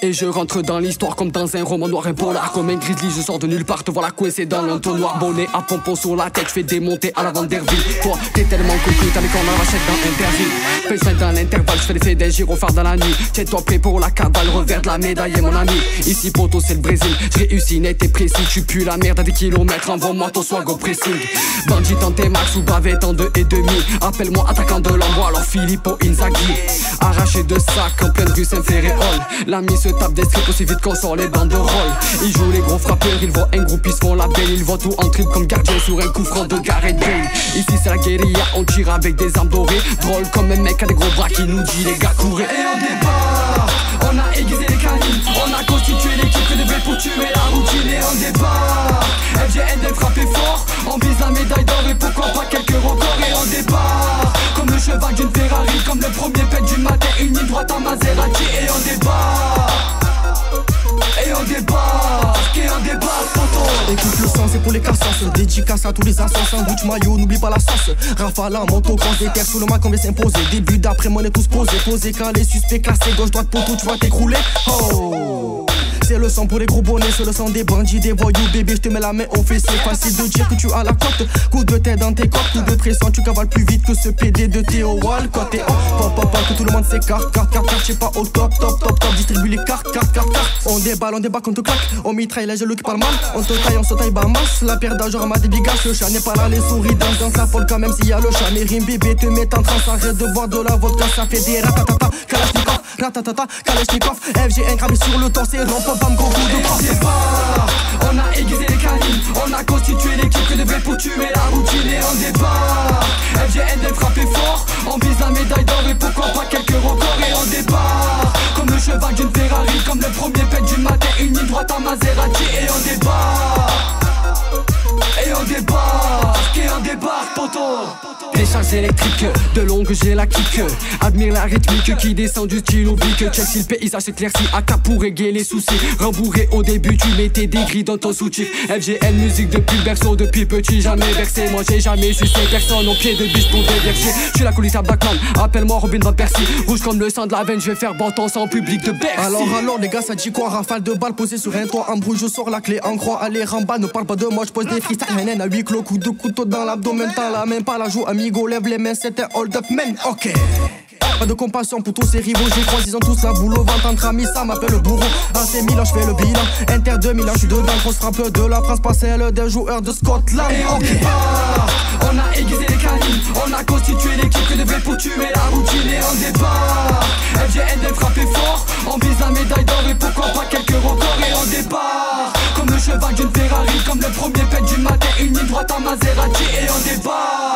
Et je rentre dans l'histoire comme dans un roman noir et polar. Comme un grizzly, je sors de nulle part, te voilà coincé dans l'entonnoir. Bonnet à pompon sur la tête, je fais démonter à l'avant d'Herville. Toi, t'es tellement cocu, t'as les cornes à vachette dans Interville. Punchline dans l'intervalle, je fais l'effet d'un gyrophare dans la nuit. Tiens-toi prêt pour la cabale, revers de la médaille, mon ami. Ici, poto, c'est le Brésil. Je réussis net et précis, tu pues la merde à des kilomètres. Envoie-moi ton swag au pressing. Bandit en T-Max ou bavette en 2,5. Appelle-moi attaquant de l'envoi, alors Filippo Inzaghi. Arraché de sac en pleine rue Saint-Féréol. L'ami se tape des strips aussi vite qu'on sort les banderoles. Ils jouent les gros frappeurs, ils voient un groupe, ils se font la belle. Ils voient tout en trip comme gardien sur un coup franc de Gareth Bale. Ici c'est la guérilla, on tire avec des armes dorées. Drôle comme un mec à des gros bras qui nous dit les gars courez. Et on débarque, on a aiguisé les canines. On a constitué l'équipe que devait pour tuer la routine. Et on débarque, FGN de frapper fort. On vise la médaille d'or et pourquoi pas quelques records. Et on débarque, comme le cheval d'une Ferrari. Comme le premier pet du matin, une ligne droite en Maserati. Et on débarque. Et on débarque, poto. Écoute le sang, c'est pour les cassos. Dédicace à tous les assassins, sandwich maillot, n'oublie pas la sauce. Rafale, moto, cross des terres, sous le Mac on va s'imposer. Début d'après, on est tous posés. Posé, calé, suspect, classé, gauche, droite, poteau, tu vas t'écrouler. Oh, c'est le sang pour les gros bonnets, c'est le sang des bandits, des voyous, bébé, je te mets la main au fessier. Facile de dire que tu as la cote. Coup de tête dans tes côtes, coup de pression, tu cavales plus vite que ce PD de Théo Walcott. Et oh, pop, que tout le monde s'écarte, carte, j'sais pas au top, distribue les cartes. On déballe, on te claque, on mitraille les jaloux qui parlent mal. On te taille, on se taille, bah masse. La paire d'argent à ma débigasse, le chat n'est pas là, les souris dans la folle quand même s'il y a le chat. Mais rime bébé te met en transe, arrête de boire de la vodka, ça fait des ratatata. Kalashnikov, ratatata, Kalashnikov. FGN gravé sur le torse, rampe, bam, gros coup de crosse. Et on débarque, on a aiguisé les canines. On a constitué l'équipe que devait pour tuer la routine. Et on débarque, FGN de frapper fort. On vise la médaille d'or et pourquoi pas quelques records. Et on débarque, comme le cheval d'une Ferrari. Comme le premier pet du matin, une ligne droite en Maserati. Et on débarque, poto. Décharge électrique, de longue j'ai la kick. Admire la rythmique qui descend du stylo bic. Chelsea le paysage s'éclaircit, AK pour régler les soucis. Rembourré au début, tu mettais des grilles dans ton soutif. FGN musique depuis le berceau, depuis petit jamais versé. Moi j'ai jamais sucé personne au pied de biche pour déverser. Je suis la coulisse à Blackman, appelle-moi Robin Van Persie. Rouge comme le sang de la veine, je vais faire bon ton sang public de Bercy. Alors les gars ça dit quoi? Rafale de balles posées sur un toit en brouille, je sors la clé en croix. Allez Ramba, ne parle pas de moi, je pose des freestyles. Hainen à 8 clos, coup de couteau dans l'abdomen. T'as la main, pas la joue, amigo, lève les mains, c'est un hold up man, ok. Pas de compassion pour tous ces rivaux, j'ai croisé, ils ont tous la boule au ventre. Entre amis, ça m'appelle le bourreau. AC Milan, je fais le bilan. Inter 2000, je suis dedans, grosse frappe de la France, pas celle des joueurs de Scotland. Et on débarque, on a aiguisé les canines. On a constitué l'équipe que devait pour tuer la routine. Et on débarque, FGN de frapper fort. On vise la médaille d'or et pourquoi pas quelques records. Et on débarque, comme le cheval d'une Ferrari. Comme le premier pet du matin, une ligne droite en Maserati. Et on débarque.